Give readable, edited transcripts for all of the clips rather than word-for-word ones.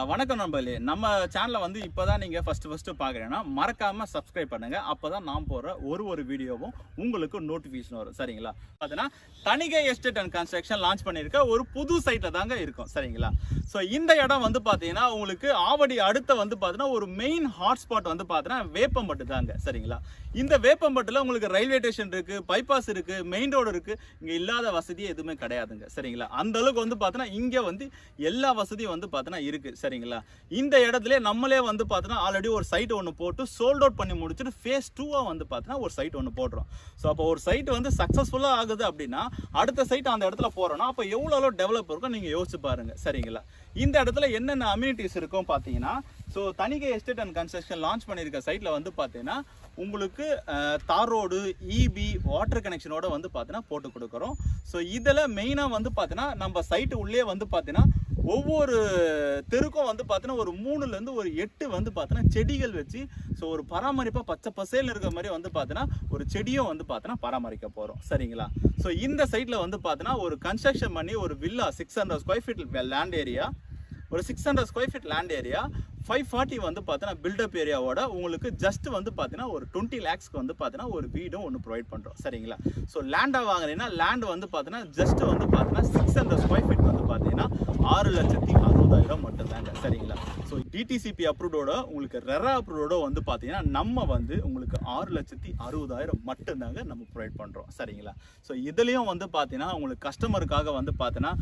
வணக்கம் நண்பர்களே, நம்ம சேனலை வந்து இப்போதான் நீங்கள் ஃபஸ்ட்டு பார்க்குறீங்கன்னா மறக்காமல் சப்ஸ்கிரைப் பண்ணுங்கள். அப்போ தான் நான் போடுற ஒரு வீடியோவும் உங்களுக்கு நோட்டிஃபிகேஷன் வரும். சரிங்களா? பார்த்தீங்கன்னா Thanigai estate and construction launch பண்ணியிருக்க ஒரு புது சைட்டில் தாங்க இருக்கும். சரிங்களா? ஸோ இந்த இடம் வந்து பார்த்தீங்கன்னா உங்களுக்கு ஆவடி அடுத்த வந்து பார்த்தீங்கன்னா ஒரு மெயின் ஹாட்ஸ்பாட் வந்து பார்த்தீங்கன்னா வேப்பம்பட்டு தாங்க. சரிங்களா? இந்த வேப்பம்பட்டில் உங்களுக்கு ரயில்வே ஸ்டேஷன் இருக்குது, பைபாஸ் இருக்குது, மெயின் ரோடு இருக்குது. இங்கே இல்லாத வசதியே எதுவுமே கிடையாதுங்க. சரிங்களா? அந்த அளவுக்கு வந்து பார்த்தீங்கன்னா இங்கே வந்து எல்லா வசதியும் வந்து பார்த்தீங்கன்னா இருக்குது. சரிங்களா? இந்த இடத்துல நம்மளே வந்து பார்த்தீங்கன்னா ஆல்ரெடி ஒரு சைட் ஒன்று போட்டு சோல்ட் அவுட் பண்ணி முடிச்சுட்டு ஃபேஸ் 2 வந்து பார்த்தீங்கன்னா ஒரு சைட் ஒன்று போடுறோம். ஸோ அப்போ ஒரு சைட் வந்து சக்ஸஸ்ஃபுல்லாக ஆகுது அப்படின்னா அடுத்த சைட் அந்த இடத்துல போகிறோன்னா அப்போ எவ்வளோ டெவலப் இருக்கும் நீங்கள் யோசிச்சு பாருங்க. சரிங்களா? இந்த இடத்துல என்னென்ன அம்யூனிட்டிஸ் இருக்கும் பார்த்தீங்கன்னா, so Thanigai estate and construction launch பண்ணியிருக்க சைட்டில் வந்து பார்த்தீங்கன்னா உங்களுக்கு தார் ரோடு, இபி, வாட்டர் கனெக்ஷனோட வந்து பார்த்தீங்கன்னா போட்டு கொடுக்குறோம். ஸோ இதில் மெயினாக வந்து பார்த்தீங்கன்னா நம்ம சைட்டு உள்ளே வந்து பார்த்தீங்கன்னா ஒவ்வொரு தெருக்கும் வந்து பார்த்தீங்கன்னா ஒரு 3லேருந்து ஒரு 8 வந்து பார்த்தீங்கன்னா செடிகள் வச்சு ஸோ ஒரு பராமரிப்பாக பச்சை பசேல் இருக்கிற மாதிரி வந்து பார்த்தீங்கன்னா ஒரு செடியும் வந்து பார்த்தீங்கன்னா பராமரிக்க போகிறோம். சரிங்களா? ஸோ இந்த சைட்டில் வந்து பார்த்தீங்கன்னா ஒரு கன்ஸ்ட்ரக்ஷன் பண்ணி ஒரு villa 600 square feet land area, ஒரு 600 ஸ்கொயர் ஃபீட் லேண்ட் ஏரியா 540 வந்து பார்த்தீங்கன்னா பில்டப் ஏரியாவோட உங்களுக்கு ஜஸ்ட் வந்து பார்த்தீங்கன்னா ஒரு 20 lakhsக்கு வந்து பார்த்தீங்கன்னா ஒரு வீடும் ஒன்று ப்ரொவைட் பண்ணுறோம். சரிங்களா? ஸோ லேண்டாக வாங்குறீங்கன்னா லேண்ட் வந்து பார்த்தீங்கன்னா ஜஸ்ட் வந்து பார்த்தீங்கன்னா 600 ஸ்கொயர் ஃபீட் வந்து பார்த்தீங்கன்னா 6,60,000 மட்டும்தாங்க. சரிங்களா? ஸோ டிடிசிபி அப்ரூவ்டோட உங்களுக்கு ரெரா அப்ரூவ்டோட வந்து பார்த்தீங்கன்னா நம்ம வந்து உங்களுக்கு 6,60,000 மட்டும்தாங்க நம்ம ப்ரொவைட் பண்ணுறோம். சரிங்களா? ஸோ இதுலேயும் வந்து பார்த்தீங்கன்னா உங்களுக்கு கஸ்டமருக்காக வந்து பார்த்தீங்கன்னா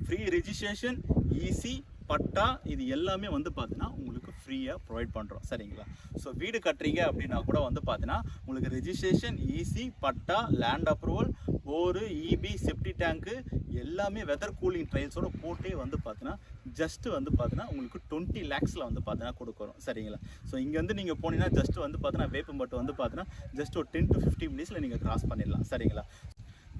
ஃப்ரீ ரிஜிஸ்ட்ரேஷன், ஈஸி பட்டா, இது எல்லாமே வந்து பார்த்தீங்கன்னா உங்களுக்கு ஃப்ரீயாக ப்ரொவைட் பண்ணுறோம். சரிங்களா? ஸோ வீடு கட்டுறீங்க அப்படின்னா கூட வந்து பார்த்தீங்கன்னா உங்களுக்கு ரெஜிஸ்ட்ரேஷன், ஈஸி பட்டா, லேண்ட் அப்ரூவல், போரு, இபி, செப்டி டேங்க்கு எல்லாமே வெதர் கூலிங் ட்ரையல்ஸோட போட்டே வந்து பார்த்தீங்கன்னா ஜஸ்ட் வந்து பார்த்தீங்கன்னா உங்களுக்கு 20 lakhsல வந்து பார்த்தீங்கன்னா கொடுக்குறோம். சரிங்களா? ஸோ இங்கேருந்து நீங்கள் போனீங்கன்னா ஜஸ்ட் வந்து பார்த்தீங்கன்னா வேப்பம்பட்டு வந்து பார்த்தீங்கன்னா ஜஸ்ட் ஒரு 10 to 15 மினிட்ஸில் நீங்கள் கிராஸ் பண்ணிடலாம். சரிங்களா?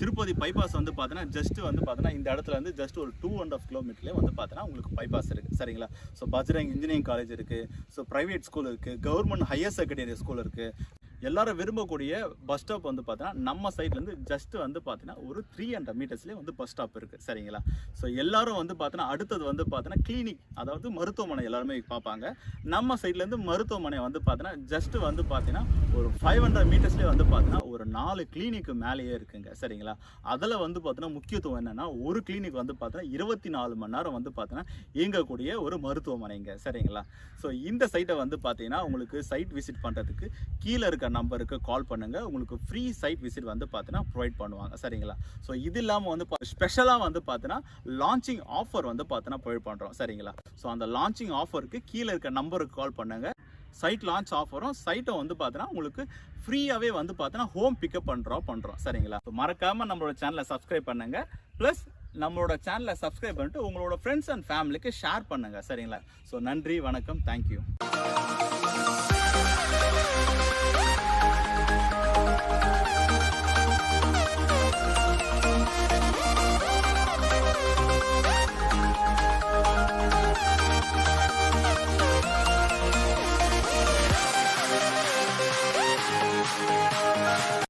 திருப்பதி பைபாஸ் வந்து பார்த்தீங்கன்னா ஜஸ்ட் வந்து பார்த்தீங்கன்னா இந்த இடத்துல வந்து ஜஸ்ட் ஒரு 2.5 கிலோமீட்டர்லேயே வந்து பார்த்தீங்கன்னா உங்களுக்கு பைபாஸ் இருக்குது. சரிங்களா? ஸோ பஜ்ரங் இன்ஜினியரிங் காலேஜ் இருக்குது, ஸோ ப்ரைவேட் ஸ்கூல் இருக்குது, கவர்மெண்ட் ஹையர் செகண்டரி ஸ்கூல் இருக்குது. எல்லாரும் விரும்பக்கூடிய பஸ் ஸ்டாப் வந்து பார்த்தீங்கன்னா நம்ம சைட்லேருந்து ஜஸ்ட் வந்து பார்த்தீங்கன்னா ஒரு 300 மீட்டர்ஸ்லேயே வந்து பஸ் ஸ்டாப் இருக்குது. சரிங்களா? ஸோ எல்லாரும் வந்து பார்த்தீங்கன்னா அடுத்தது வந்து பார்த்தீங்கன்னா கிளினிக், அதாவது மருத்துவமனை எல்லாருமே பார்ப்பாங்க. நம்ம சைட்லேருந்து மருத்துவமனை வந்து பார்த்தீங்கன்னா ஜஸ்ட் வந்து பார்த்தீங்கன்னா ஒரு 500 மீட்டர்ஸ்லேயே வந்து பார்த்தீங்கன்னா ஒரு 4 கிளினிக்கு மேலேயே இருக்குங்க. சரிங்களா? அதில் வந்து பார்த்தீங்கன்னா முக்கியத்துவம் என்னென்னா ஒரு கிளினிக் வந்து பார்த்தீங்கன்னா 24 மணி நேரம் வந்து பார்த்தீங்கன்னா இயங்கக்கூடிய ஒரு மருத்துவமனைங்க. சரிங்களா? ஸோ இந்த சைட்டை வந்து பார்த்தீங்கன்னா உங்களுக்கு சைட் விசிட் பண்ணுறதுக்கு கீழே இருக்க நம்பருக்கு கால் பண்ணுங்க. உங்களுக்கு ஃப்ரீ சைட் விசிட் வந்து பார்த்தீங்கன்னா ப்ரொவைட் பண்ணுவாங்க. சரிங்களா? ஸோ இது இல்லாமல் வந்து ஸ்பெஷலாக வந்து பார்த்தீங்கன்னா லான்ச்சிங் ஆஃபர் வந்து பார்த்தீங்கன்னா ப்ரொவைட் பண்ணுறோம். சரிங்களா? ஸோ அந்த லான்ச்சிங் ஆஃபருக்கு கீழே இருக்க நம்பருக்கு கால் பண்ணுங்க. சைட் லான்ச் ஆஃபரும் சைட்டை வந்து பார்த்தீங்கன்னா உங்களுக்கு ஃப்ரீயாகவே வந்து பார்த்தீங்கன்னா ஹோம் பிக்கப் பண்ணுறோம். சரிங்களா? ஸோ மறக்காமல் நம்மளோட சேனலை சப்ஸ்கிரைப் பண்ணுங்க. ப்ளஸ் நம்மளோட சேனலை சப்ஸ்கிரைப் பண்ணிட்டு உங்களோட ஃப்ரெண்ட்ஸ் அண்ட் ஃபேமிலிக்கு ஷேர் பண்ணுங்க. சரிங்களா? ஸோ நன்றி, வணக்கம், தேங்க்யூ.